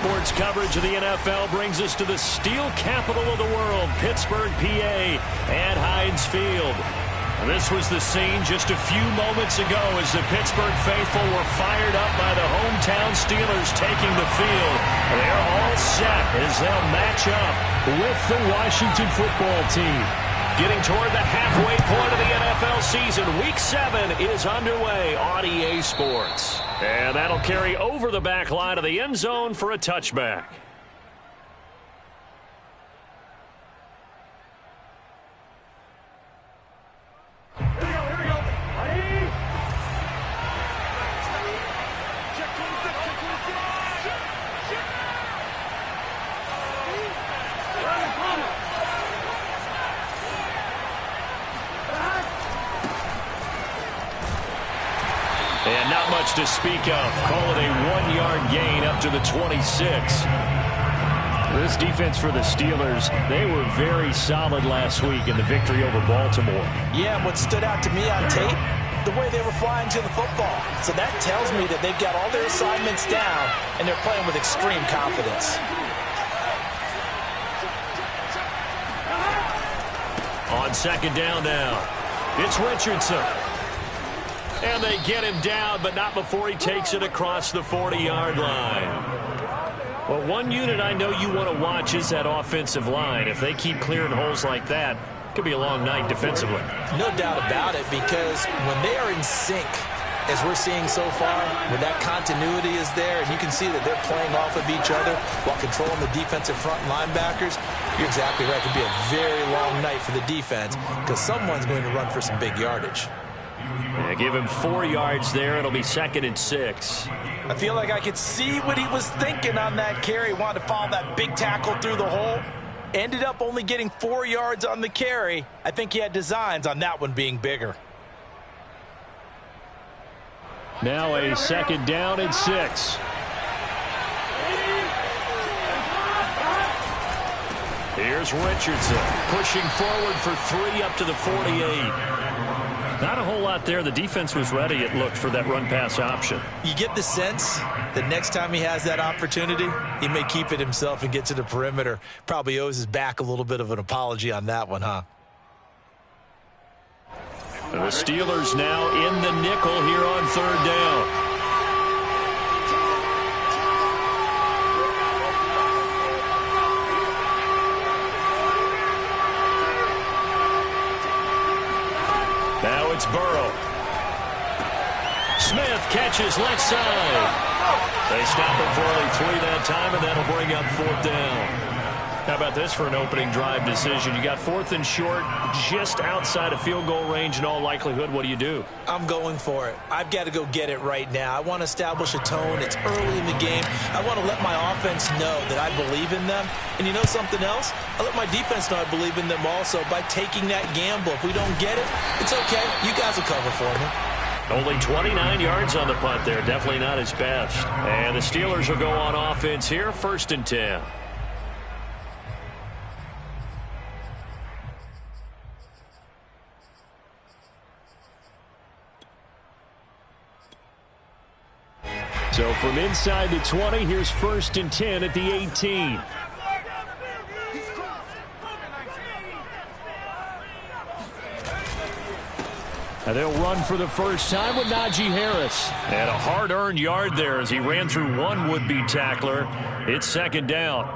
Sports coverage of the NFL brings us to the steel capital of the world, Pittsburgh, PA, at Heinz Field. This was the scene just a few moments ago as the Pittsburgh faithful were fired up by the hometown Steelers taking the field. They're all set as they'll match up with the Washington football team. Getting toward the halfway point of the NFL season, Week 7 is underway on EA Sports. And that'll carry over the back line of the end zone for a touchback. And not much to speak of. Call it a 1-yard gain up to the 26. This defense for the Steelers, they were very solid last week in the victory over Baltimore. Yeah, and what stood out to me on tape, the way they were flying to the football. So that tells me that they've got all their assignments down, and they're playing with extreme confidence. On second down now, it's Richardson. And they get him down, but not before he takes it across the 40-yard line. Well, one unit I know you want to watch is that offensive line. If they keep clearing holes like that, it could be a long night defensively. No doubt about it, because when they are in sync, as we're seeing so far, when that continuity is there, and you can see that they're playing off of each other while controlling the defensive front linebackers, you're exactly right. It could be a very long night for the defense because someone's going to run for some big yardage. Yeah, give him 4 yards there. It'll be 2nd and 6. I feel like I could see what he was thinking on that carry. Wanted to follow that big tackle through the hole. Ended up only getting 4 yards on the carry. I think he had designs on that one being bigger. Now a 2nd down and 6. Here's Richardson pushing forward for 3 up to the 48. Not a whole lot there. The defense was ready, it looked, for that run-pass option. You get the sense that next time he has that opportunity, he may keep it himself and get to the perimeter. Probably owes his back a little bit of an apology on that one, huh? The Steelers now in the nickel here on 3rd down. Now it's Burrow. Smith catches left side. They stop it for only 3 that time, and that'll bring up 4th down. How about this for an opening drive decision? You got 4th and short, just outside of field goal range in all likelihood. What do you do? I'm going for it. I've got to go get it right now. I want to establish a tone. It's early in the game. I want to let my offense know that I believe in them. And you know something else? I let my defense know I believe in them also by taking that gamble. If we don't get it, it's okay. You guys will cover for me. Only 29 yards on the punt there. Definitely not his best. And the Steelers will go on offense here, 1st and 10. So from inside the 20, here's 1st and 10 at the 18. And they'll run for the first time with Najee Harris. And a hard-earned yard there as he ran through one would-be tackler. It's 2nd down.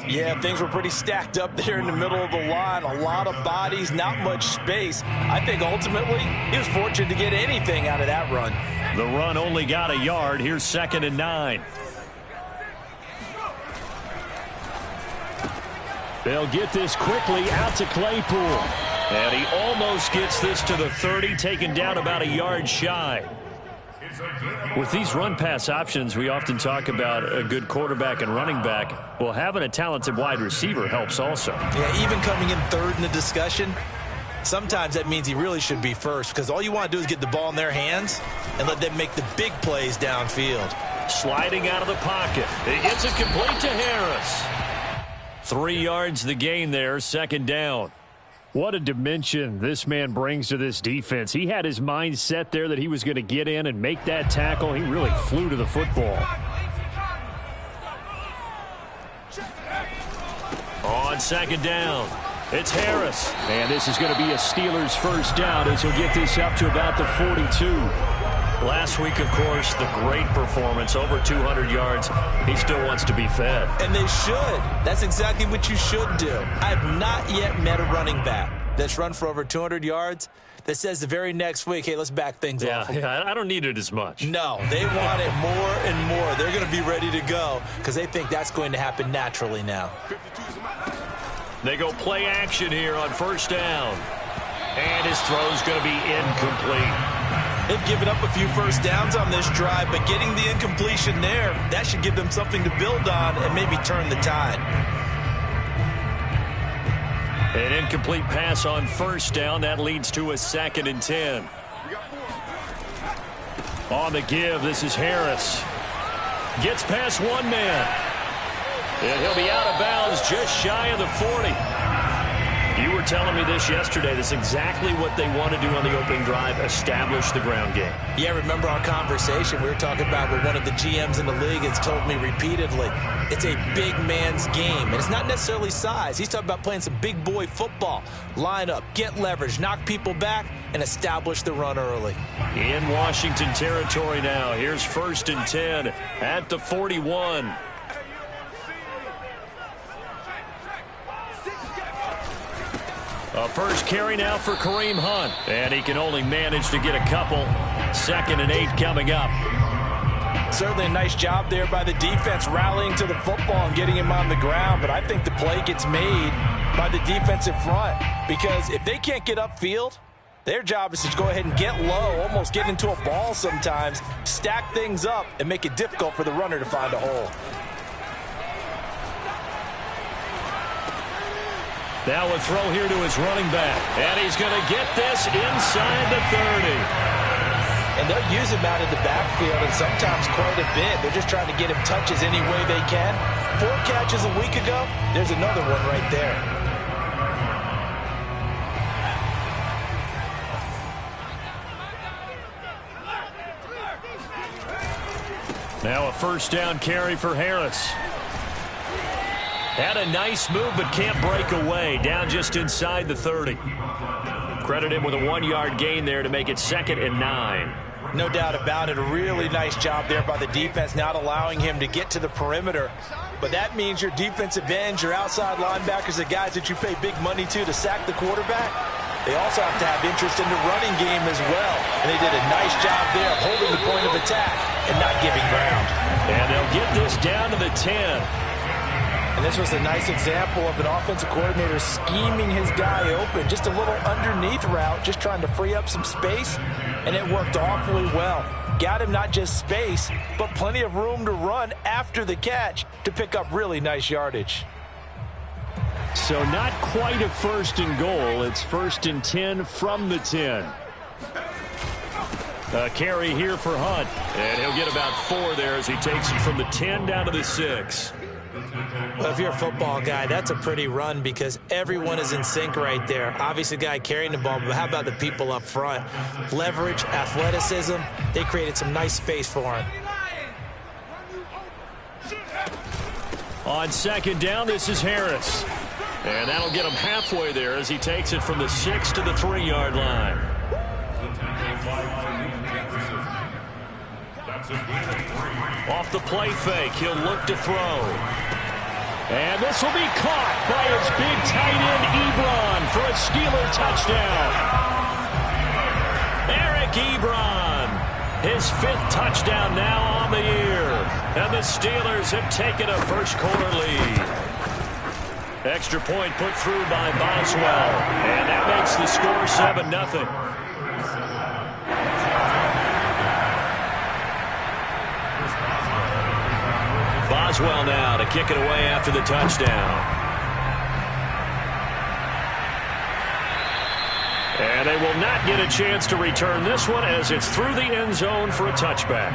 Yeah, things were pretty stacked up there in the middle of the line. A lot of bodies, not much space. I think ultimately he was fortunate to get anything out of that run. The run only got a yard. Here's 2nd and 9. They'll get this quickly out to Claypool. And he almost gets this to the 30, taken down about a yard shy. With these run-pass options, we often talk about a good quarterback and running back. Well, having a talented wide receiver helps also. Yeah, even coming in 3rd in the discussion, sometimes that means he really should be 1st because all you want to do is get the ball in their hands and let them make the big plays downfield. Sliding out of the pocket. He gets it complete to Harris. 3 yards the gain there, 2nd down. What a dimension this man brings to this defense. He had his mind set there that he was going to get in and make that tackle. He really flew to the football. second down. It's Harris. And this is going to be a Steelers first down as he'll get this up to about the 42. Last week, of course, the great performance, over 200 yards. He still wants to be fed. And they should. That's exactly what you should do. I have not yet met a running back that's run for over 200 yards that says the very next week, hey, let's back things off. Yeah, I don't need it as much. No, they want it more and more. They're going to be ready to go because they think that's going to happen naturally now. They go play action here on first down. And his throw's going to be incomplete. They've given up a few first downs on this drive, but getting the incompletion there, that should give them something to build on and maybe turn the tide. An incomplete pass on first down. That leads to a 2nd and 10. On the give, this is Harris. Gets past one man. And he'll be out of bounds just shy of the 40. You were telling me this yesterday. This is exactly what they want to do on the opening drive, establish the ground game. Yeah, remember our conversation we were talking about what one of the GMs in the league has told me repeatedly. It's a big man's game, and it's not necessarily size. He's talking about playing some big boy football. Line up, get leverage, knock people back, and establish the run early. In Washington territory now. Here's 1st and 10 at the 41. A first carry now for Kareem Hunt. And he can only manage to get a couple. 2nd and 8 coming up. Certainly a nice job there by the defense rallying to the football and getting him on the ground. But I think the play gets made by the defensive front. Because if they can't get upfield, their job is to go ahead and get low, almost get into a ball sometimes, stack things up, and make it difficult for the runner to find a hole. Now a throw here to his running back. And he's going to get this inside the 30. And they'll use him out in the backfield, and sometimes quite a bit. They're just trying to get him touches any way they can. 4 catches a week ago. There's another one right there. Now a first down carry for Harris. Had a nice move, but can't break away. Down just inside the 30. Credit him with a 1-yard gain there to make it 2nd and 9. No doubt about it. A really nice job there by the defense, not allowing him to get to the perimeter. But that means your defensive ends, your outside linebackers, the guys that you pay big money to sack the quarterback, they also have to have interest in the running game as well. And they did a nice job there of holding the point of attack and not giving ground. And they'll get this down to the 10. And this was a nice example of an offensive coordinator scheming his guy open. Just a little underneath route, just trying to free up some space. And it worked awfully well. Got him not just space, but plenty of room to run after the catch to pick up really nice yardage. So not quite a 1st and goal. It's 1st and 10 from the 10. A carry here for Hunt. And he'll get about 4 there as he takes it from the 10 down to the 6. Well, if you're a football guy, that's a pretty run because everyone is in sync right there. Obviously, the guy carrying the ball, but how about the people up front? Leverage, athleticism, they created some nice space for him. On 2nd down, this is Harris. And that'll get him halfway there as he takes it from the 6 to the 3-yard line. Off the play fake, he'll look to throw. And this will be caught by his big tight end, Ebron, for a Steeler touchdown. Eric Ebron, his 5th touchdown now on the year. And the Steelers have taken a first-quarter lead. Extra point put through by Boswell. And that makes the score 7-0. Boswell now to kick it away after the touchdown. And they will not get a chance to return this one as it's through the end zone for a touchback.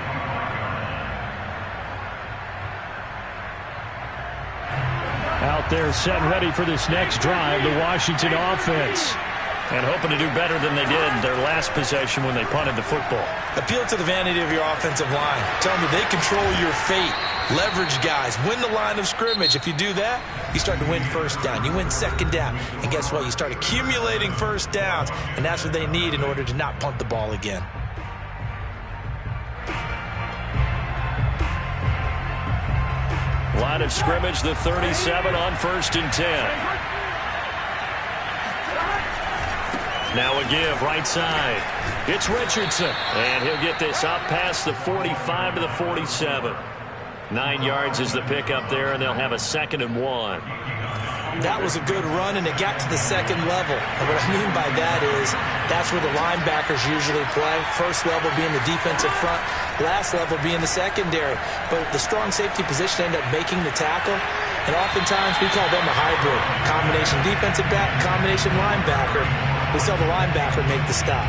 Out there set ready for this next drive, the Washington offense. And hoping to do better than they did their last possession when they punted the football. Appeal to the vanity of your offensive line. Tell them they control your fate. Leverage guys. Win the line of scrimmage. If you do that, you start to win first down. You win second down. And guess what? You start accumulating first downs. And that's what they need in order to not punt the ball again. Line of scrimmage, the 37 on 1st and 10. Now a give, right side. It's Richardson. And he'll get this up past the 45 to the 47. 9 yards is the pickup there, and they'll have a 2nd and 1. That was a good run, and it got to the second level. And what I mean by that is that's where the linebackers usually play. First level being the defensive front, last level being the secondary. But the strong safety position ended up making the tackle. And oftentimes we call them a hybrid. Combination defensive back, combination linebacker. We saw the linebacker make the stop.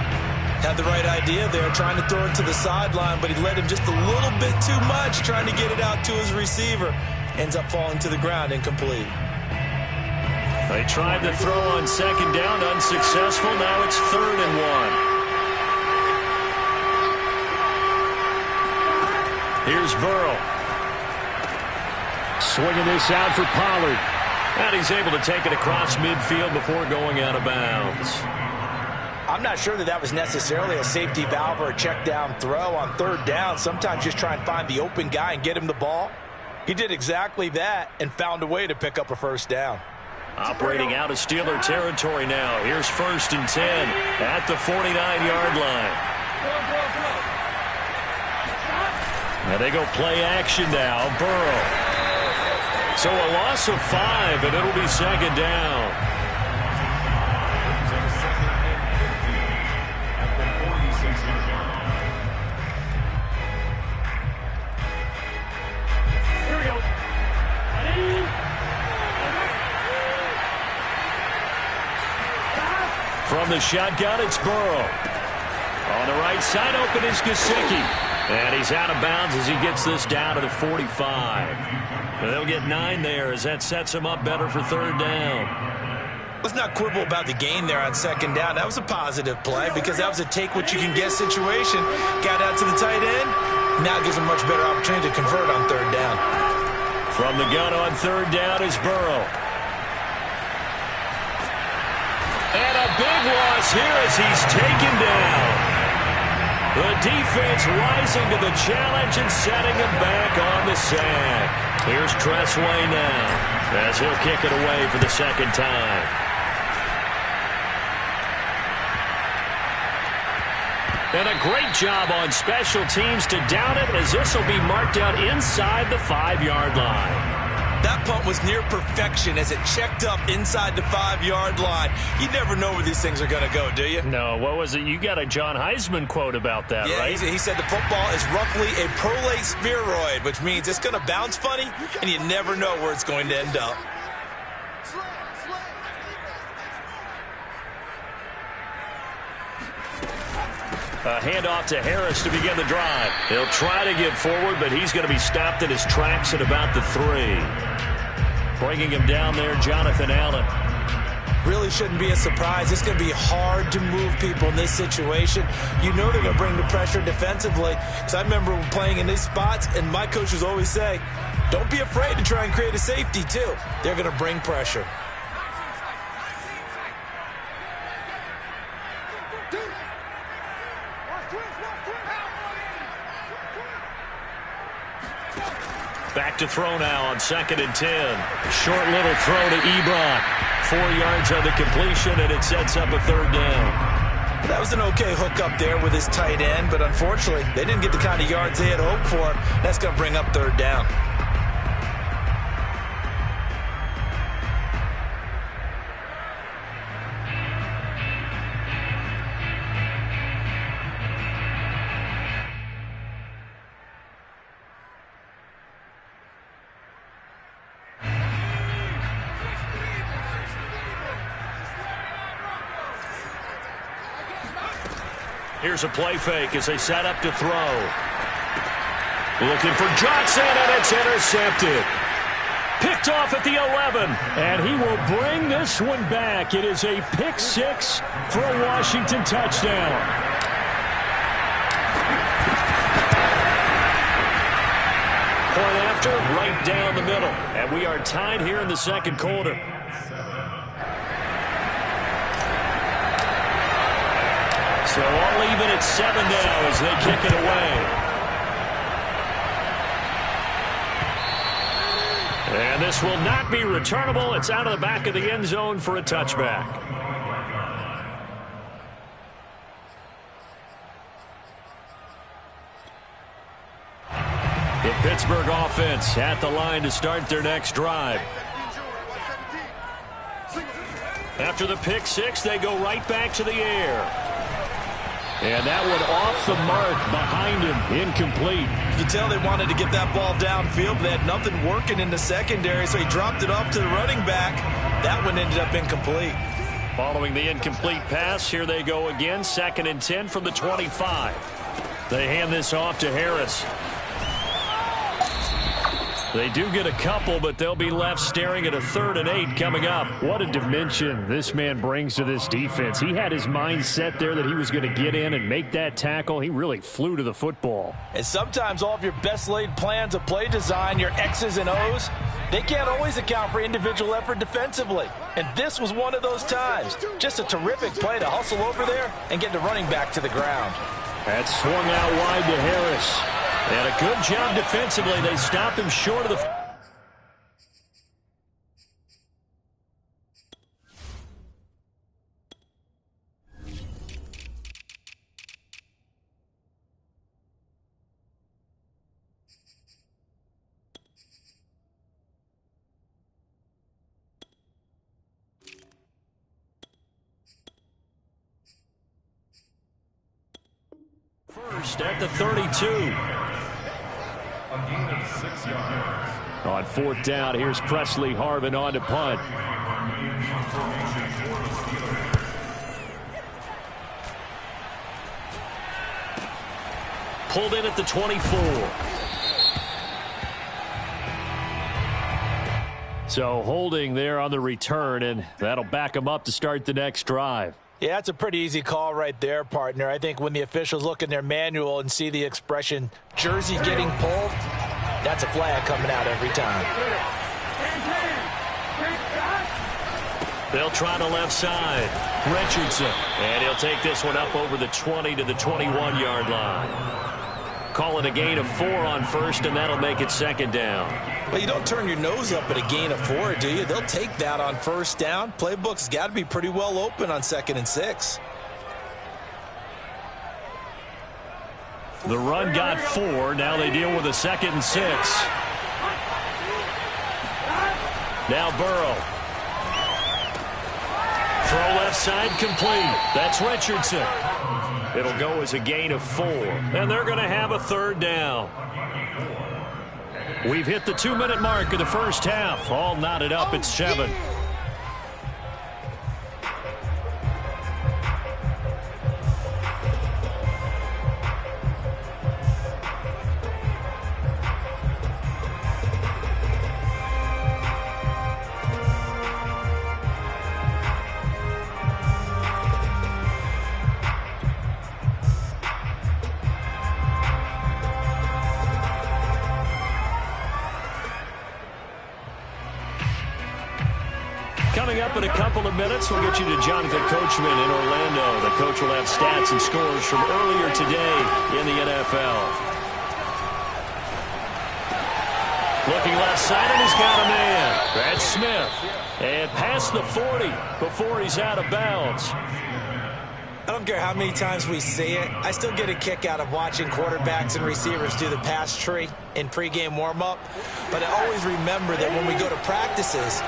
Had the right idea there, trying to throw it to the sideline, but he led him just a little bit too much, trying to get it out to his receiver. Ends up falling to the ground, incomplete. They tried to throw on 2nd down, unsuccessful. Now it's 3rd and 1. Here's Burrow. Swinging this out for Pollard. And he's able to take it across midfield before going out of bounds. I'm not sure that was necessarily a safety valve or a check down throw on 3rd down. Sometimes just try and find the open guy and get him the ball. He did exactly that and found a way to pick up a 1st down. Operating out of Steeler territory now. Here's 1st and 10 at the 49-yard line. Now they go play action now. Burrow. So a loss of 5, and it'll be 2nd down. From the shotgun, it's Burrow. On the right side, open is Gesicki. And he's out of bounds as he gets this down to the 45. They'll get 9 there as that sets him up better for 3rd down. Let's not quibble about the gain there on 2nd down. That was a positive play because that was a take-what-you-can-get situation. Got out to the tight end. Now gives him a much better opportunity to convert on 3rd down. From the gun on 3rd down is Burrow. And a big loss here as he's taken down. The defense rising to the challenge and setting him back on the sack. Here's Tressway now as he'll kick it away for the 2nd time. And a great job on special teams to down it as this will be marked out inside the 5-yard line. That punt was near perfection as it checked up inside the 5-yard line. You never know where these things are going to go, do you? No, what was it? You got a John Heisman quote about that, yeah, right? He said the football is roughly a prolate spheroid, which means it's going to bounce funny, and you never know where it's going to end up. A handoff to Harris to begin the drive. He'll try to get forward, but he's going to be stopped in his tracks at about the 3. Bringing him down there, Jonathan Allen. Really shouldn't be a surprise. It's going to be hard to move people in this situation. You know they're going to bring the pressure defensively. Because I remember playing in these spots, and my coaches always say, don't be afraid to try and create a safety, too. They're going to bring pressure. Back to throw now on 2nd and 10. Short little throw to Ebron. 4 yards on the completion, and it sets up a 3rd down. That was an okay hook up there with his tight end, but unfortunately, they didn't get the kind of yards they had hoped for. That's going to bring up 3rd down. Here's a play fake as they set up to throw. Looking for Johnson, and it's intercepted. Picked picked off at the 11, and he will bring this one back. It is a pick six for a Washington touchdown. Point after, right down the middle. And we are tied here in the second quarter. So all even at 7 now as they kick it away. And this will not be returnable. It's out of the back of the end zone for a touchback. The Pittsburgh offense at the line to start their next drive. After the pick six, they go right back to the air. And that one off the mark behind him, incomplete. You can tell they wanted to get that ball downfield, but they had nothing working in the secondary, so he dropped it off to the running back. That one ended up incomplete. Following the incomplete pass, here they go again, 2nd and 10 from the 25. They hand this off to Harris. They do get a couple, but they'll be left staring at a 3rd and 8 coming up. What a dimension this man brings to this defense. He had his mind set there that he was going to get in and make that tackle. He really flew to the football. And sometimes all of your best laid plans of play design, your X's and O's, they can't always account for individual effort defensively. And this was one of those times. Just a terrific play to hustle over there and get the running back to the ground. That swung out wide to Harris. And a good job defensively. They stopped him short of the... First at the 32. A gain of 6 yards. On 4th down, here's Presley Harvin on to punt. Pulled in at the 24. So holding there on the return, and that'll back them up to start the next drive. Yeah, that's a pretty easy call right there, partner. I think when the officials look in their manual and see the expression jersey getting pulled, that's a flag coming out every time. They'll try the left side. Richardson. And he'll take this one up over the 20 to the 21-yard line. Call it a gain of 4 on first, and that'll make it 2nd down. Well, you don't turn your nose up at a gain of 4, do you? They'll take that on 1st down. Playbook's got to be pretty well open on 2nd and 6. The run got 4. Now they deal with a 2nd and 6. Now Burrow. Throw left side complete. That's Richardson. It'll go as a gain of 4. And they're going to have a 3rd down. We've hit the 2-minute mark of the first half. All knotted up at 7. Coming up in a couple of minutes, we'll get you to Jonathan Coachman in Orlando. The coach will have stats and scores from earlier today in the NFL. Looking left side, and he's got a man. That's Smith. And past the 40 before he's out of bounds. I don't care how many times we see it. I still get a kick out of watching quarterbacks and receivers do the pass tree in pregame warm-up. But I always remember that when we go to practices,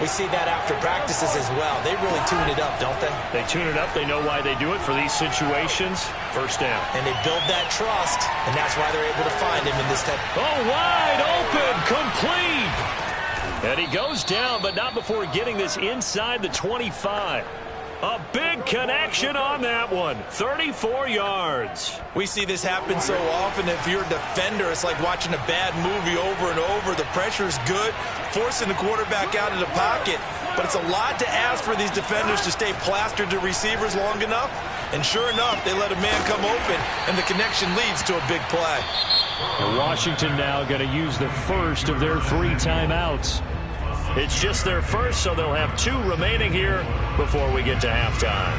we see that after practices as well. They really tune it up, don't they? They tune it up. They know why they do it for these situations. 1st down. And they build that trust, and that's why they're able to find him in this type. Oh, wide open, complete. And he goes down, but not before getting this inside the 25. A big connection on that one. 34 yards. We see this happen so often. If you're a defender, it's like watching a bad movie over and over. The pressure is good, forcing the quarterback out of the pocket. But it's a lot to ask for these defenders to stay plastered to receivers long enough. And sure enough, they let a man come open, and the connection leads to a big play. And Washington now going to use the first of their 3 timeouts. It's just their first, so they'll have 2 remaining here before we get to halftime.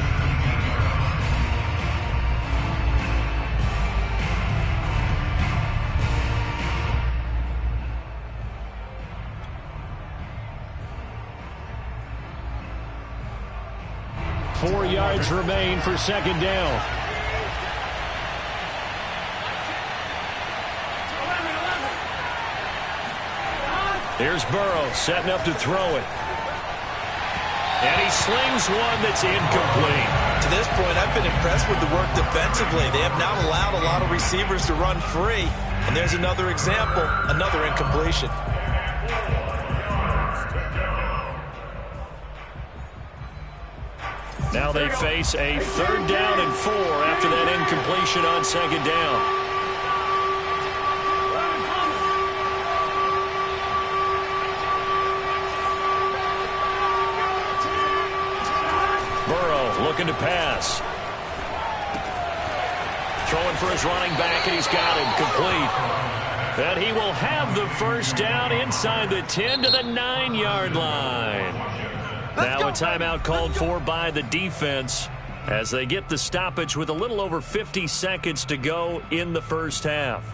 Four yards remain for second down. Here's Burrow setting up to throw it. And he slings one that's incomplete. To this point, I've been impressed with the work defensively. They have not allowed a lot of receivers to run free. And there's another example, another incompletion. Now they face a 3rd down and 4 after that incompletion on second down. Burrow looking to pass. Throwing for his running back, and he's got him complete. And he will have the first down inside the 10 to the 9-yard line. Now a timeout called for by the defense as they get the stoppage with a little over 50 seconds to go in the first half.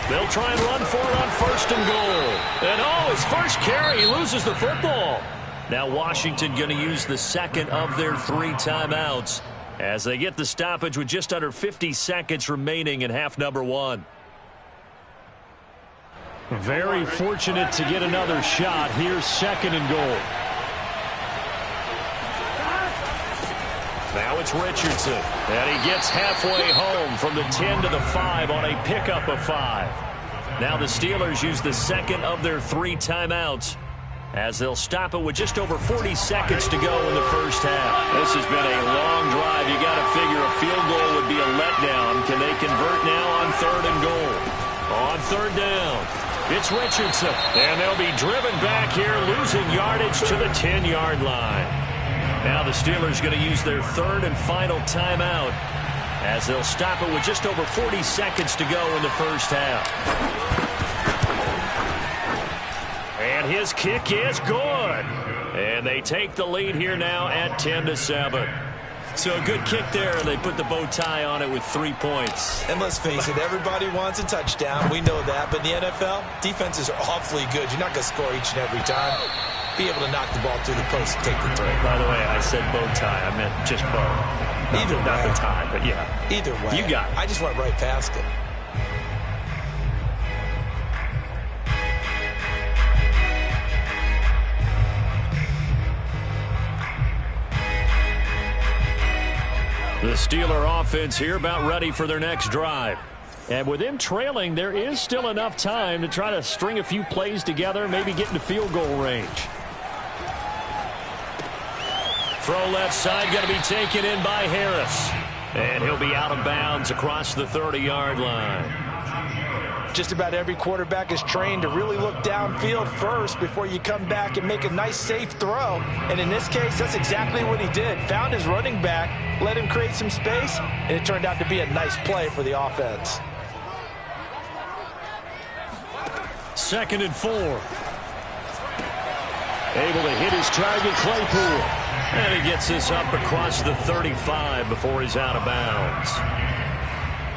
They'll try and run for it on 1st and goal. And his first carry, he loses the football. Now Washington going to use the second of their 3 timeouts as they get the stoppage with just under 50 seconds remaining in half number 1. Very fortunate to get another shot. Here's 2nd and goal. Now it's Richardson. And he gets halfway home from the 10 to the 5 on a pickup of 5. Now the Steelers use the second of their 3 timeouts as they'll stop it with just over 40 seconds to go in the first half. This has been a long drive. You got to figure a field goal would be a letdown. Can they convert now on 3rd and goal? On 3rd down, it's Richardson. And they'll be driven back here, losing yardage to the 10-yard line. Now the Steelers going to use their 3rd and final timeout as they'll stop it with just over 40 seconds to go in the first half. And his kick is good. And they take the lead here now at 10 to 7. So a good kick there. They put the bow tie on it with 3 points. And let's face it, everybody wants a touchdown. We know that. But in the NFL, defenses are awfully good. You're not going to score each and every time. Be able to knock the ball through the post and take the throw. By the way, I said bow tie. I meant just bow. Either way. Not the tie, but yeah. Either way. You got it. I just went right past it. The Steeler offense here about ready for their next drive. And with them trailing, there is still enough time to try to string a few plays together, maybe get into field goal range. Throw left side going to be taken in by Harris. And he'll be out of bounds across the 30-yard line. Just about every quarterback is trained to really look downfield first before you come back and make a nice, safe throw. And in this case, that's exactly what he did. Found his running back, let him create some space, and it turned out to be a nice play for the offense. 2nd and 4. Able to hit his target, Claypool. And he gets this up across the 35 before he's out of bounds.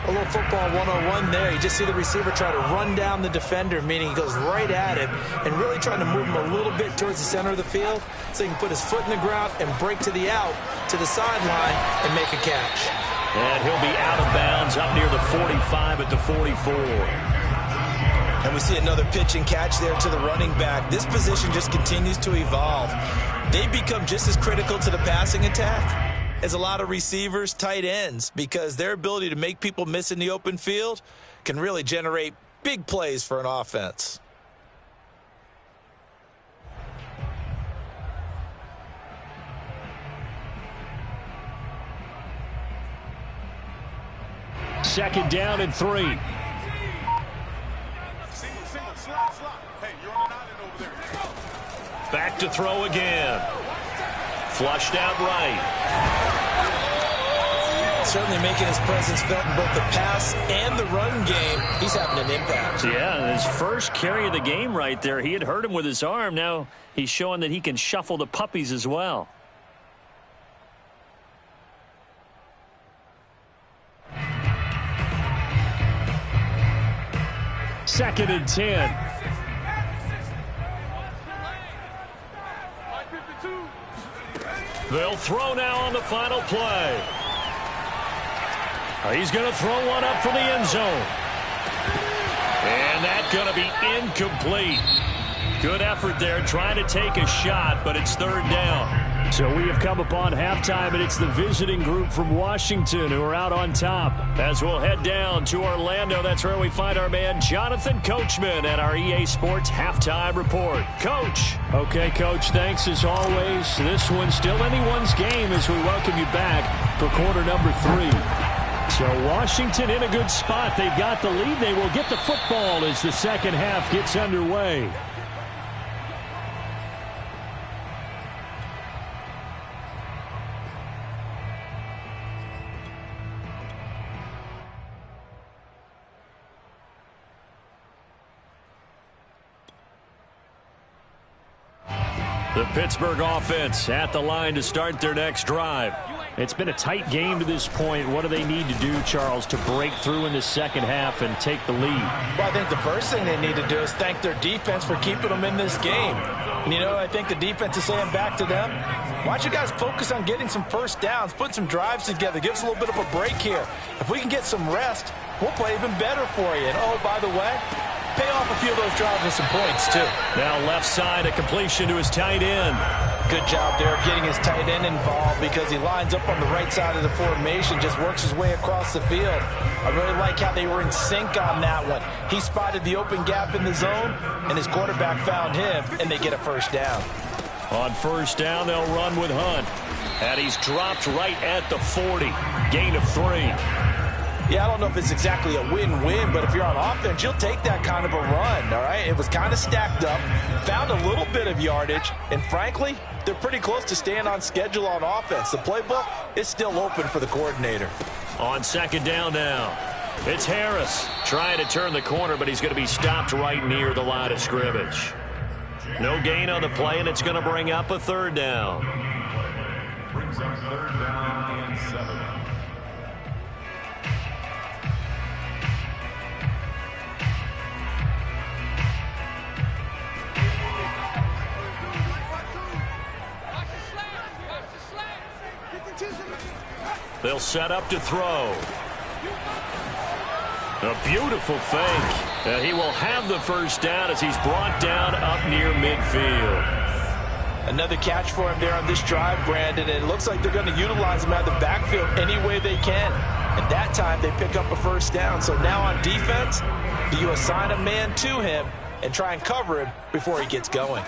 A little football 101 there. You just see the receiver try to run down the defender, meaning he goes right at him and really trying to move him a little bit towards the center of the field so he can put his foot in the ground and break to the out, to the sideline, and make a catch. And he'll be out of bounds up near the 45 at the 44. And we see another pitch and catch there to the running back. This position just continues to evolve. They become just as critical to the passing attack is a lot of receivers, tight ends, because their ability to make people miss in the open field can really generate big plays for an offense. Second down and 3. Back to throw again. Flushed out right. Certainly making his presence felt in both the pass and the run game. He's having an impact. Yeah, his first carry of the game right there. He had hurt him with his arm. Now he's showing that he can shuffle the puppies as well. Second and 10. They'll throw now on the final play. He's going to throw one up for the end zone. And that's going to be incomplete. Good effort there trying to take a shot, but it's third down. So we have come upon halftime, and it's the visiting group from Washington who are out on top. As we'll head down to Orlando, that's where we find our man Jonathan Coachman at our EA Sports Halftime Report. Coach. Okay, Coach, thanks as always. This one's still anyone's game as we welcome you back for quarter number 3. So Washington in a good spot. They've got the lead. They will get the football as the second half gets underway. The Pittsburgh offense at the line to start their next drive. It's been a tight game to this point. What do they need to do, Charles, to break through in the second half and take the lead? Well, I think the first thing they need to do is thank their defense for keeping them in this game. And, you know, I think the defense is saying back to them, why don't you guys focus on getting some first downs, put some drives together, give us a little bit of a break here. If we can get some rest, we'll play even better for you. And, oh, by the way, pay off a few of those drives with some points, too. Now left side, a completion to his tight end. Good job there of getting his tight end involved because he lines up on the right side of the formation, just works his way across the field. I really like how they were in sync on that one. He spotted the open gap in the zone, and his quarterback found him, and they get a first down. On first down, they'll run with Hunt. And he's dropped right at the 40. Gain of 3. Yeah, I don't know if it's exactly a win-win, but if you're on offense, you'll take that kind of a run, all right? It was kind of stacked up, found a little bit of yardage, and frankly, they're pretty close to staying on schedule on offense. The playbook is still open for the coordinator. On second down now, it's Harris trying to turn the corner, but he's going to be stopped right near the line of scrimmage. No gain on the play, and it's going to bring up a third down. Brings up third down and 7. They'll set up to throw. A beautiful fake. He will have the first down as he's brought down up near midfield. Another catch for him there on this drive, Brandon. And it looks like they're going to utilize him out of the backfield any way they can. And that time they pick up a first down. So now on defense, do you assign a man to him and try and cover him before he gets going?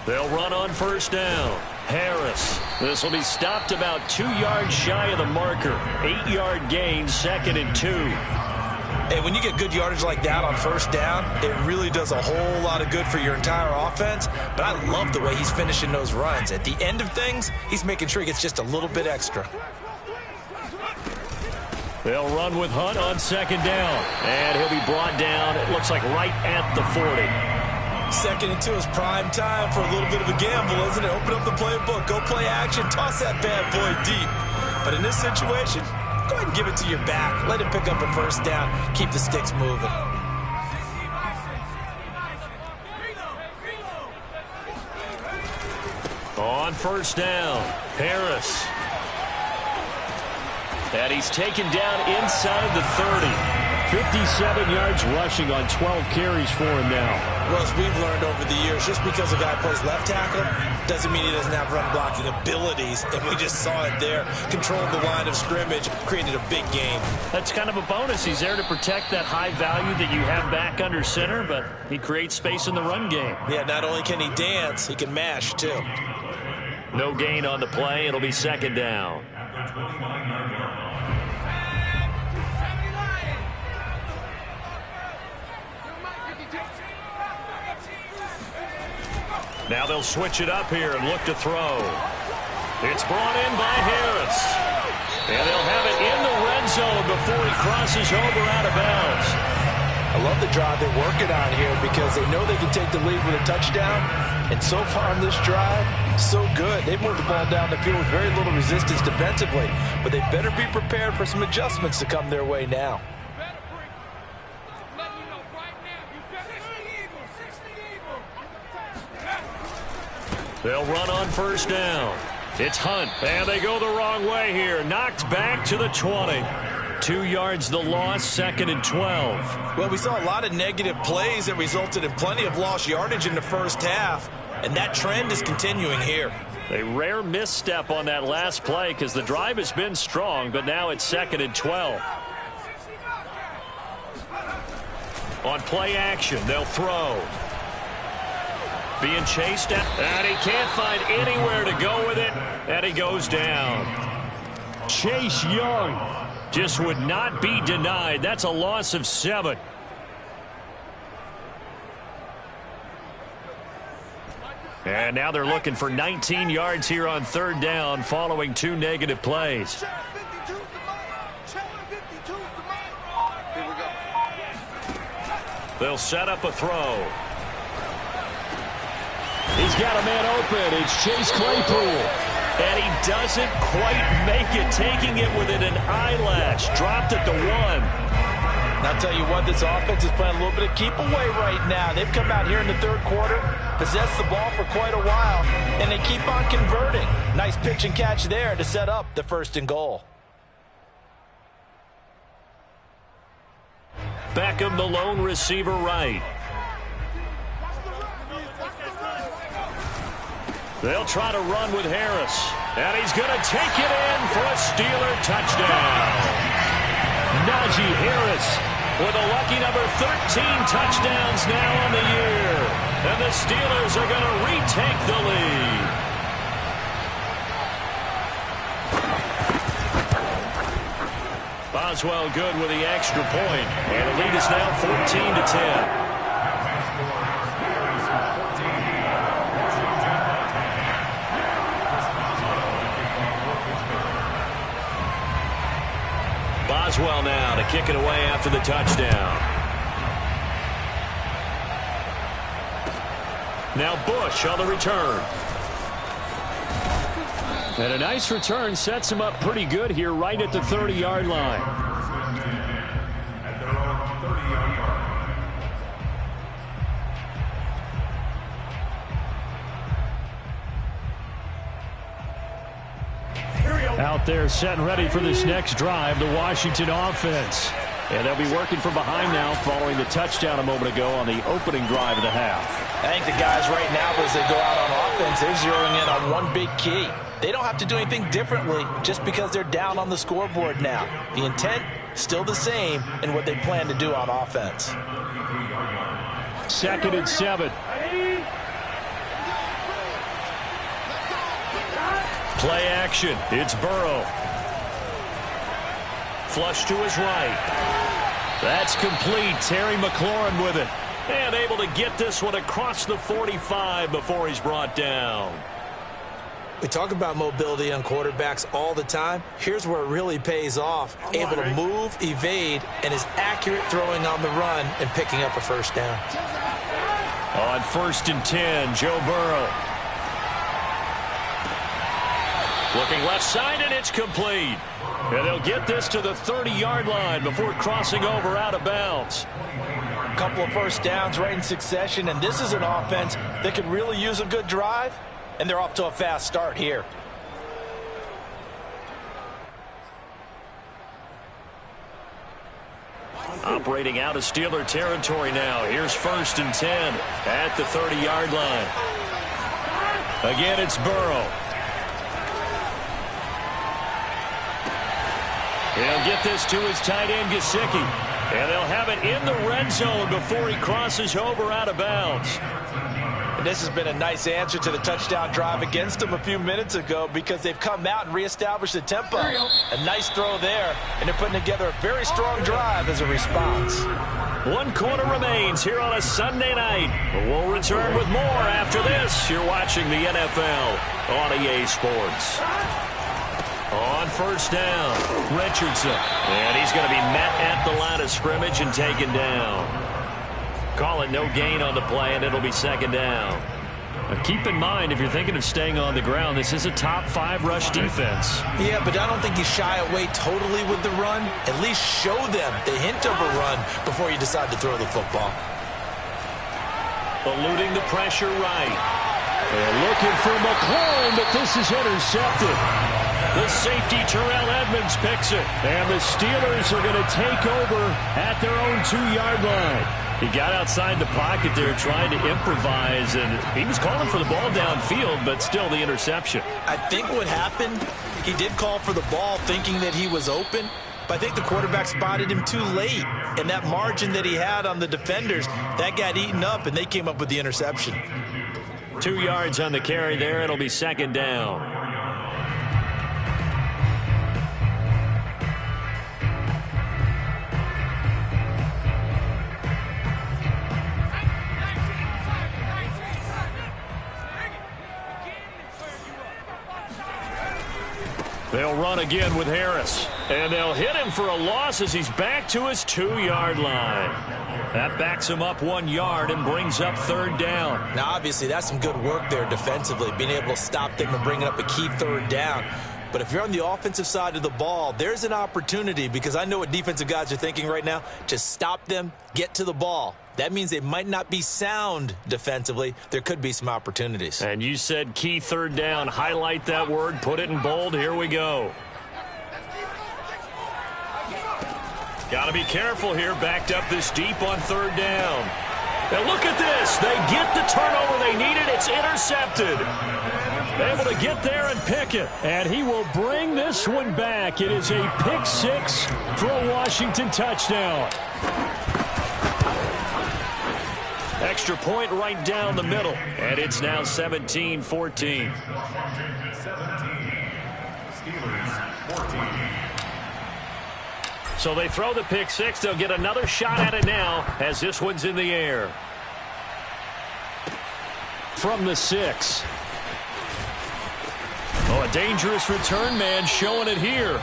They'll run on first down. Harris. This will be stopped about 2 yards shy of the marker. 8-yard gain, second and 2. Hey, when you get good yardage like that on first down, it really does a whole lot of good for your entire offense. But I love the way he's finishing those runs. At the end of things, he's making sure he gets just a little bit extra. They'll run with Hunt on second down. And he'll be brought down, it looks like right at the 40. Second and 2 is prime time for a little bit of a gamble, isn't it? Open up the playbook, go play action, toss that bad boy deep. But in this situation, go ahead and give it to your back. Let him pick up a first down. Keep the sticks moving. On first down, Harris. And he's taken down inside the 30. 57 yards rushing on 12 carries for him now. Well, as we've learned over the years, just because a guy plays left tackle doesn't mean he doesn't have run blocking abilities. And we just saw it there. Controlled the line of scrimmage, created a big gain. That's kind of a bonus. He's there to protect that high value that you have back under center, but he creates space in the run game. Yeah, not only can he dance, he can mash too. No gain on the play. It'll be second down. Now they'll switch it up here and look to throw. It's brought in by Harris. And they'll have it in the red zone before he crosses over out of bounds. I love the drive they're working on here because they know they can take the lead with a touchdown. And so far on this drive, so good. They've moved the ball down the field with very little resistance defensively. But they better be prepared for some adjustments to come their way now. They'll run on first down. It's Hunt, and they go the wrong way here. Knocked back to the 20. 2 yards the loss, second and 12. Well, we saw a lot of negative plays that resulted in plenty of lost yardage in the first half, and that trend is continuing here. A rare misstep on that last play because the drive has been strong, but now it's second and 12. On play action, they'll throw. Being chased at, and he can't find anywhere to go with it, and he goes down. Chase Young just would not be denied. That's a loss of 7. And now they're looking for 19 yards here on third down following 2 negative plays. They'll set up a throw. He's got a man open. It's Chase Claypool. And he doesn't quite make it, taking it within an eyelash. Dropped at the 1. And I'll tell you what, this offense is playing a little bit of keep away right now. They've come out here in the third quarter, possessed the ball for quite a while, and they keep on converting. Nice pitch and catch there to set up the first and goal. Beckham, the lone receiver right. They'll try to run with Harris. And he's going to take it in for a Steeler touchdown. Najee Harris with a lucky number 13 touchdowns now on the year. And the Steelers are going to retake the lead. Boswell good with the extra point. And the lead is now 14-10. Boswell now to kick it away after the touchdown. Now Bush on the return. And a nice return sets him up pretty good here right at the 30-yard line. At their own 30-yard line. Out there set and ready for this next drive, the Washington offense. And they'll be working from behind now following the touchdown a moment ago on the opening drive of the half. I think the guys right now, as they go out on offense, they're zeroing in on one big key. They don't have to do anything differently just because they're down on the scoreboard now. The intent, still the same in what they plan to do on offense. Second and 7. Play action. It's Burrow. Flush to his right. That's complete. Terry McLaurin with it. And able to get this one across the 45 before he's brought down. We talk about mobility on quarterbacks all the time. Here's where it really pays off. Able to move, evade, and is accurate throwing on the run and picking up a first down. On first and 10, Joe Burrow. Looking left side, and it's complete. And they'll get this to the 30-yard line before crossing over out of bounds. A couple of first downs right in succession, and this is an offense that could really use a good drive, and they're off to a fast start here. Operating out of Steeler territory now. Here's 1st and 10 at the 30-yard line. Again, it's Burrow. He'll get this to his tight end, Gesicki. And they'll have it in the red zone before he crosses over out of bounds. And this has been a nice answer to the touchdown drive against them a few minutes ago because they've come out and reestablished the tempo. A nice throw there, and they're putting together a very strong drive as a response. 1 quarter remains here on a Sunday night. We'll return with more after this. You're watching the NFL on EA Sports. On 1st down, Richardson. And he's going to be met at the line of scrimmage and taken down. Call it no gain on the play, and it'll be 2nd down. Now keep in mind, if you're thinking of staying on the ground, this is a top 5 rush defense. Yeah, but I don't think you shy away totally with the run. At least show them the hint of a run before you decide to throw the football. Eluding the pressure right. They're looking for McLaurin, but this is intercepted. The safety, Terrell Edmonds, picks it. And the Steelers are going to take over at their own 2-yard line. He got outside the pocket there trying to improvise, and he was calling for the ball downfield, but still the interception. I think what happened, he did call for the ball thinking that he was open, but I think the quarterback spotted him too late. And that margin that he had on the defenders, that got eaten up, and they came up with the interception. 2 yards on the carry there. It'll be 2nd down. They'll run again with Harris. And they'll hit him for a loss as he's back to his 2-yard line. That backs him up 1 yard and brings up 3rd down. Now, obviously, that's some good work there defensively, being able to stop them and bringing up a key 3rd down. But if you're on the offensive side of the ball, there's an opportunity, because I know what defensive guys are thinking right now. Just stop them, get to the ball. That means they might not be sound defensively. There could be some opportunities. And you said key 3rd down. Highlight that word. Put it in bold. Here we go. Got to be careful here. Backed up this deep on 3rd down. Now look at this. They get the turnover they needed. It's intercepted. Able to get there and pick it. And he will bring this one back. It is a pick 6 for a Washington touchdown. Extra point right down the middle. And it's now 17-14. 17. Steelers 14. So they throw the pick 6. They'll get another shot at it now as this one's in the air. From the 6. Oh, a dangerous return man showing it here.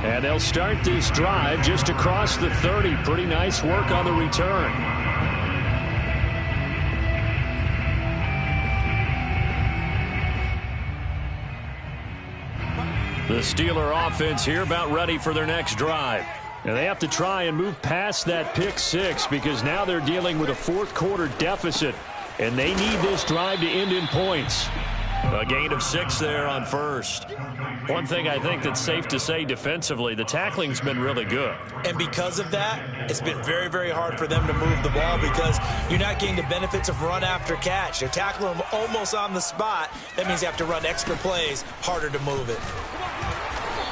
And they'll start this drive just across the 30. Pretty nice work on the return. The Steeler offense here about ready for their next drive. And they have to try and move past that pick 6 because now they're dealing with a 4th quarter deficit. And they need this drive to end in points. A gain of 6 there on 1st. One thing I think that's safe to say defensively, the tackling's been really good. And because of that, it's been very, very hard for them to move the ball because you're not getting the benefits of run after catch. They're tackling them almost on the spot. That means you have to run extra plays, harder to move it.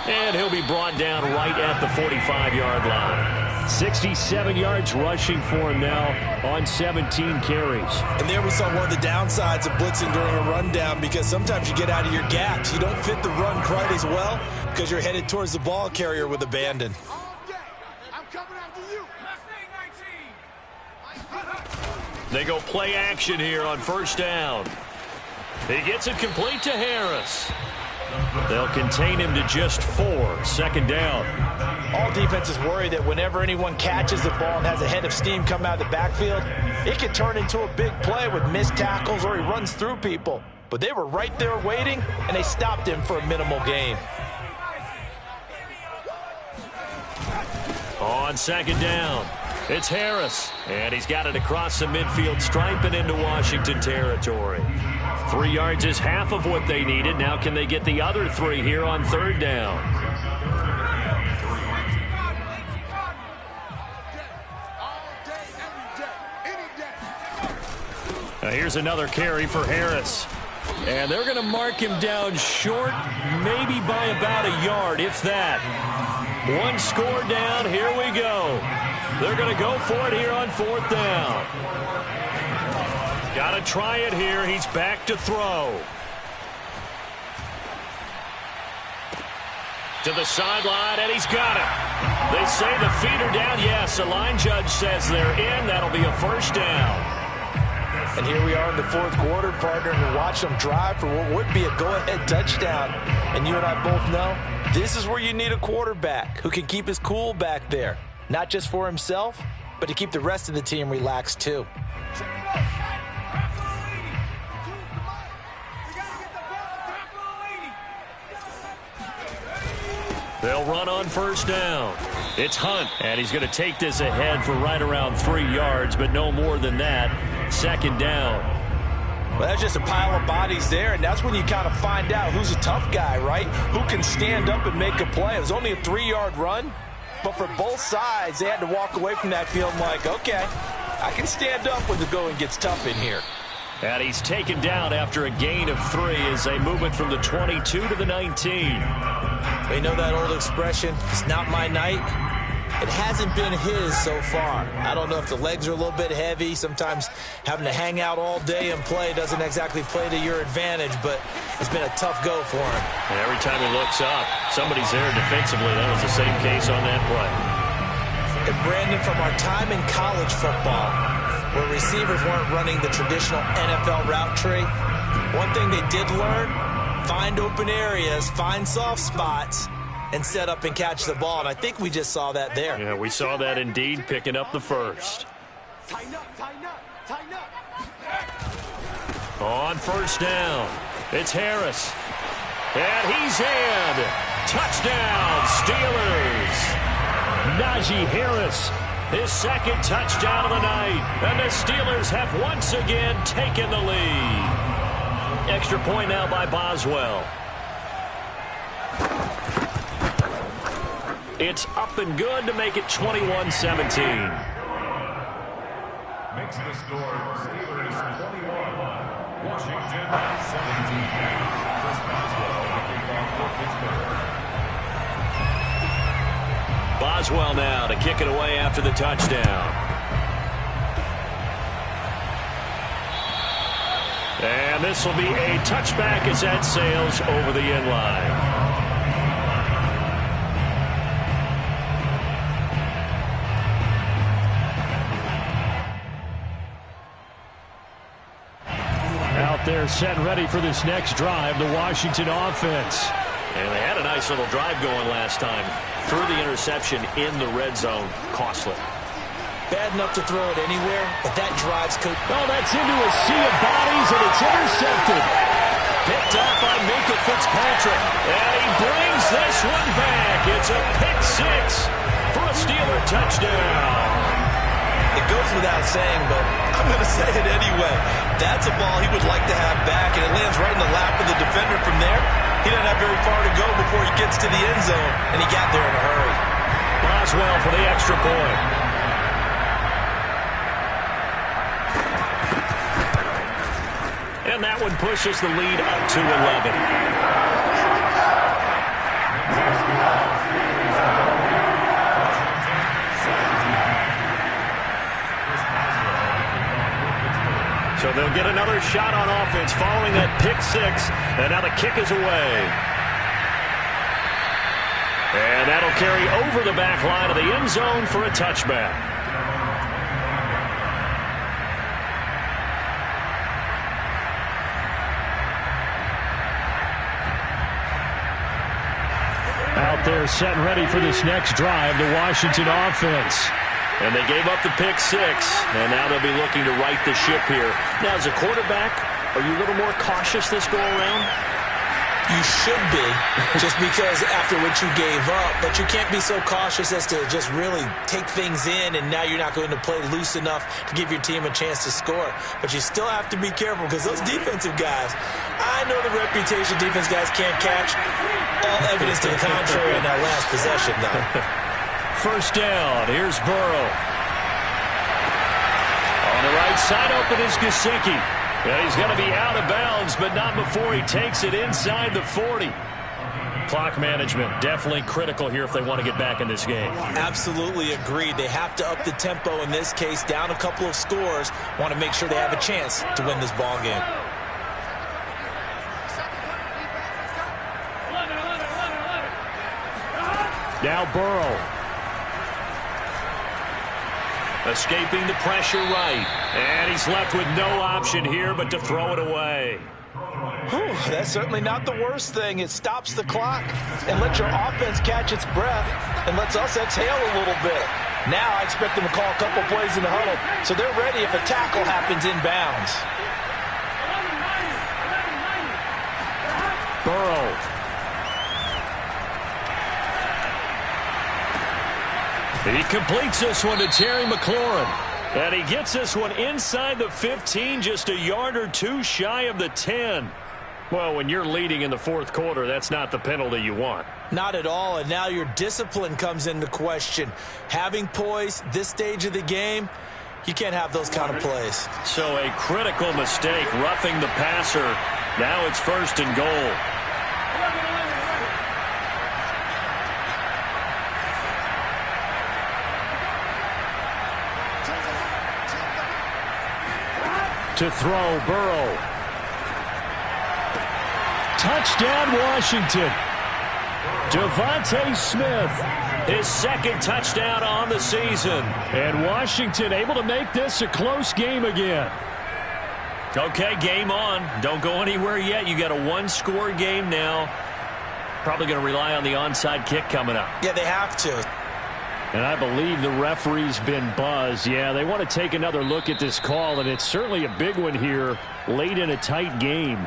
And he'll be brought down right at the 45-yard line. 67 yards rushing for him now on 17 carries. And there we saw one of the downsides of blitzing during a rundown because sometimes you get out of your gaps. You don't fit the run quite as well because you're headed towards the ball carrier with abandon. They go play action here on 1st down. He gets it complete to Harris. They'll contain him to just 4. 2nd down. All defenses worry that whenever anyone catches the ball and has a head of steam come out of the backfield, it could turn into a big play with missed tackles or he runs through people. But they were right there waiting, and they stopped him for a minimal gain. On 2nd down, it's Harris. And he's got it across the midfield stripe and into Washington territory. 3 yards is half of what they needed. Now can they get the other 3 here on 3rd down? Now here's another carry for Harris. And they're going to mark him down short, maybe by about a yard, if that. One score down. Here we go. They're going to go for it here on 4th down. Got to try it here. He's back to throw. To the sideline, and he's got it. They say the feet are down. Yes, the line judge says they're in. That'll be a first down. And here we are in the 4th quarter, partner, and watch them drive for what would be a go-ahead touchdown. And you and I both know this is where you need a quarterback who can keep his cool back there. Not just for himself, but to keep the rest of the team relaxed too. They'll run on 1st down. It's Hunt, and he's going to take this ahead for right around 3 yards, but no more than that. 2nd down. Well, that's just a pile of bodies there, and that's when you kind of find out who's a tough guy, right? Who can stand up and make a play. It was only a 3-yard run, but for both sides, they had to walk away from that feeling like, okay, I can stand up when the going gets tough in here. And he's taken down after a gain of 3 as they move it from the 22 to the 19. You know that old expression, it's not my night? It hasn't been his so far. I don't know if the legs are a little bit heavy. Sometimes having to hang out all day and play doesn't exactly play to your advantage, but it's been a tough go for him. And every time he looks up, somebody's there defensively. That was the same case on that play. And Brandon, from our time in college football, where receivers weren't running the traditional NFL route tree, one thing they did learn, find open areas, find soft spots, and set up and catch the ball. And I think we just saw that there. Yeah, we saw that indeed, picking up the first. Tighten up, tighten up, tighten up. On 1st down, it's Harris. And he's in. Touchdown, Steelers. Najee Harris, his 2nd touchdown of the night. And the Steelers have once again taken the lead. Extra point now by Boswell. It's up and good to make it 21-17. Makes the score Steelers 21, Washington 17. Chris Boswell, the kickoff for Pittsburgh. Boswell now to kick it away after the touchdown. And this will be a touchback as that sails over the end line. Out there set and ready for this next drive, the Washington offense. And they had a nice little drive going last time. Threw the interception in the red zone. Costly. Bad enough to throw it anywhere, but that drives coach. Oh, that's into a sea of bodies, and it's intercepted. Picked up by Minka Fitzpatrick. And he brings this one back. It's a pick 6 for a Steeler touchdown. It goes without saying, but I'm going to say it anyway. That's a ball he would like to have back, and it lands right in the lap of the defender from there. He doesn't have very far to go before he gets to the end zone, and he got there in a hurry. Boswell for the extra point. And that one pushes the lead up to 11. So they'll get another shot on offense following that pick 6. And now the kick is away. And that'll carry over the back line of the end zone for a touchback. Out there set and ready for this next drive, the Washington offense. And they gave up the pick 6, and now they'll be looking to right the ship here. Now, as a quarterback, are you a little more cautious this go-around? You should be, just because after what you gave up, but you can't be so cautious as to just really take things in, and now you're not going to play loose enough to give your team a chance to score. But you still have to be careful, because those defensive guys, I know the reputation defense guys can't catch. All evidence to the contrary on that last possession, though. First down, here's Burrow. On the right side, open is Gesicki. Yeah, he's going to be out of bounds, but not before he takes it inside the 40. Clock management, definitely critical here if they want to get back in this game. Absolutely agreed. They have to up the tempo in this case, down a couple of scores. Want to make sure they have a chance to win this ball game. Now Burrow. Escaping the pressure right. And he's left with no option here but to throw it away. Whew, that's certainly not the worst thing. It stops the clock and lets your offense catch its breath and lets us exhale a little bit. Now I expect them to call a couple plays in the huddle so they're ready if a tackle happens inbounds. Burrow. He completes this one to Terry McLaurin. And he gets this one inside the 15, just a yard or two shy of the 10. Well, when you're leading in the fourth quarter, that's not the penalty you want. Not at all, and now your discipline comes into question. Having poise this stage of the game, you can't have those kind of plays. So a critical mistake, roughing the passer. Now it's 1st and goal. To throw, Burrow. Touchdown, Washington. Devontae Smith, his 2nd touchdown on the season. And Washington able to make this a close game again. Okay, game on. Don't go anywhere yet. You got a 1-score game now. Probably going to rely on the onside kick coming up. Yeah, they have to. And I believe the referee's been buzzed. Yeah, they want to take another look at this call, and it's certainly a big one here late in a tight game.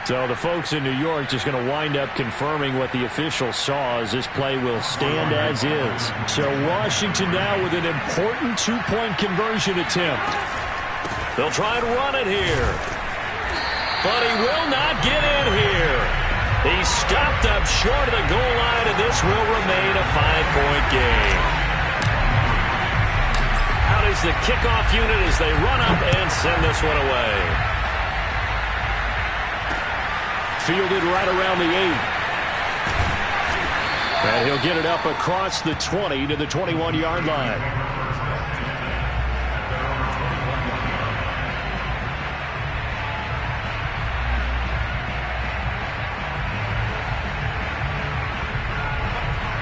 So the folks in New York just going to wind up confirming what the official saw as this play will stand as is. So Washington now with an important 2-point conversion attempt. They'll try and run it here. But he will not get in here. He's stopped up short of the goal line, and this will remain a 5-point game. Out is the kickoff unit as they run up and send this one away. Fielded right around the 8. And he'll get it up across the 20 to the 21-yard line.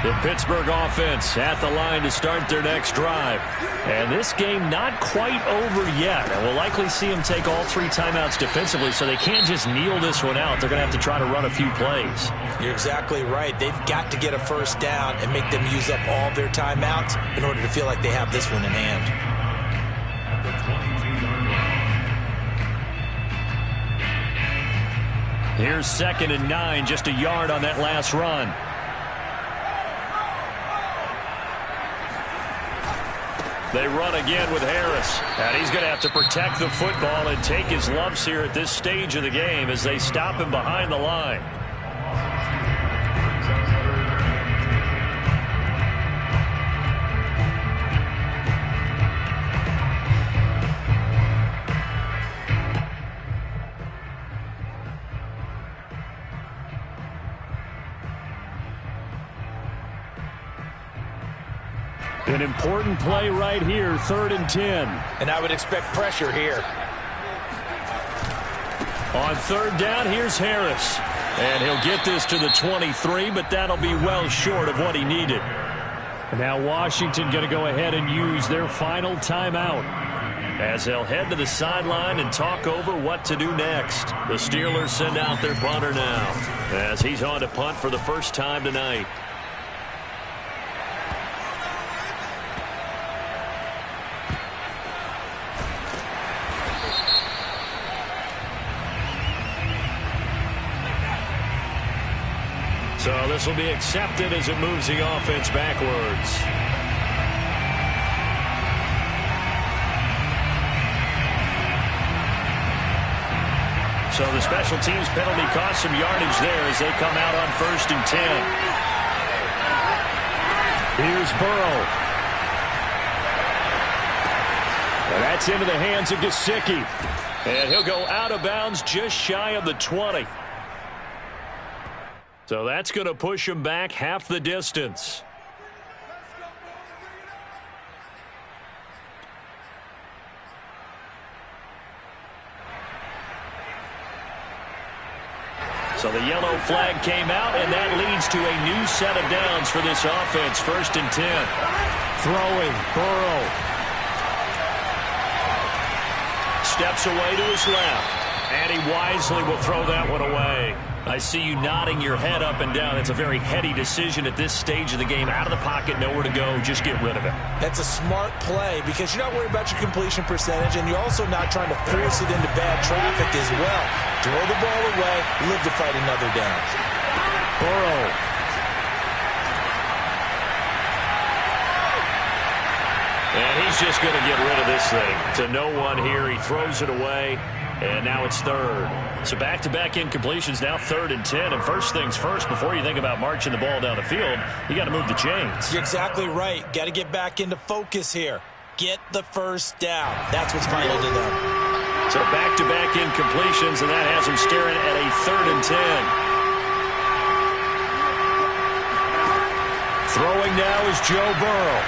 The Pittsburgh offense at the line to start their next drive. And this game not quite over yet. And we'll likely see them take all 3 timeouts defensively, so they can't just kneel this one out. They're going to have to try to run a few plays. You're exactly right. They've got to get a first down and make them use up all their timeouts in order to feel like they have this one in hand. Here's 2nd and 9, just a yard on that last run. They run again with Harris. And he's going to have to protect the football and take his lumps here at this stage of the game as they stop him behind the line. An important play right here, 3rd and 10. And I would expect pressure here. On 3rd down, here's Harris. And he'll get this to the 23, but that'll be well short of what he needed. And now Washington going to go ahead and use their final timeout as they'll head to the sideline and talk over what to do next. The Steelers send out their punter now as he's on to punt for the first time tonight. So this will be accepted as it moves the offense backwards. So the special teams penalty cost some yardage there as they come out on 1st and 10. Here's Burrow. And that's into the hands of Gesicki. And he'll go out of bounds just shy of the 20. So that's going to push him back half the distance. So the yellow flag came out, and that leads to a new set of downs for this offense. 1st and 10. Throwing, Burrow. Steps away to his left, and he wisely will throw that one away. I see you nodding your head up and down. It's a very heady decision at this stage of the game. Out of the pocket, nowhere to go. Just get rid of it. That's a smart play because you're not worried about your completion percentage, and you're also not trying to force it into bad traffic as well. Throw the ball away, live to fight another down. Burrow. And he's just going to get rid of this thing. To no one here. He throws it away, and now it's 3rd. So back-to-back incompletions, now 3rd and 10. And first things first, before you think about marching the ball down the field, you got to move the chains. You're exactly right. Got to get back into focus here. Get the first down. That's what's vital to them. So back-to-back incompletions, and that has him staring at a 3rd and 10. Throwing now is Joe Burrow.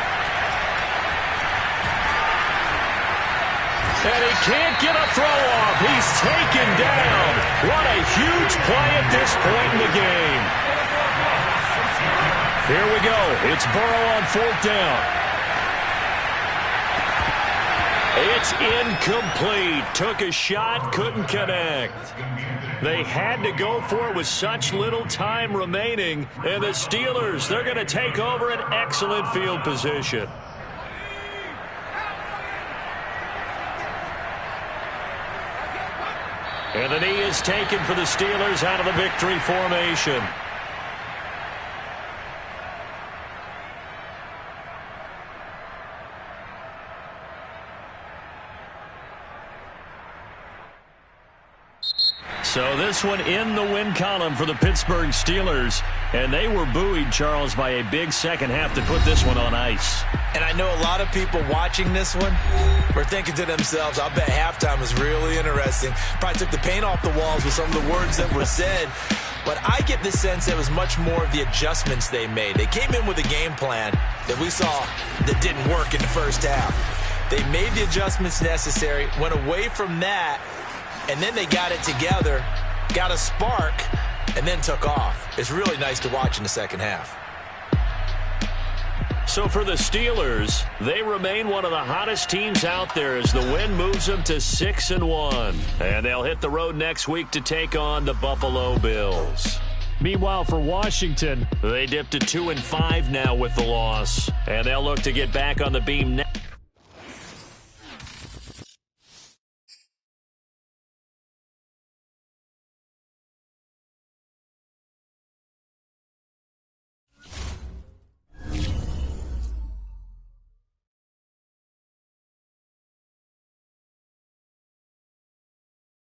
And he can't get a throw off. He's taken down. What a huge play at this point in the game. Here we go. It's Burrow on 4th down. It's incomplete. Took a shot, couldn't connect. They had to go for it with such little time remaining. And the Steelers, they're going to take over an excellent field position. And the knee is taken for the Steelers out of the victory formation. So this one in the win column for the Pittsburgh Steelers. And they were buoyed, Charles, by a big second half to put this one on ice. And I know a lot of people watching this one were thinking to themselves, I'll bet halftime was really interesting. Probably took the paint off the walls with some of the words that were said. But I get the sense it was much more of the adjustments they made. They came in with a game plan that we saw that didn't work in the first half. They made the adjustments necessary, went away from that, and then they got it together, got a spark, and then took off. It's really nice to watch in the second half. So for the Steelers, they remain one of the hottest teams out there as the win moves them to 6-1. And they'll hit the road next week to take on the Buffalo Bills. Meanwhile, for Washington, they dipped to 2-5 now with the loss. And they'll look to get back on the beam next.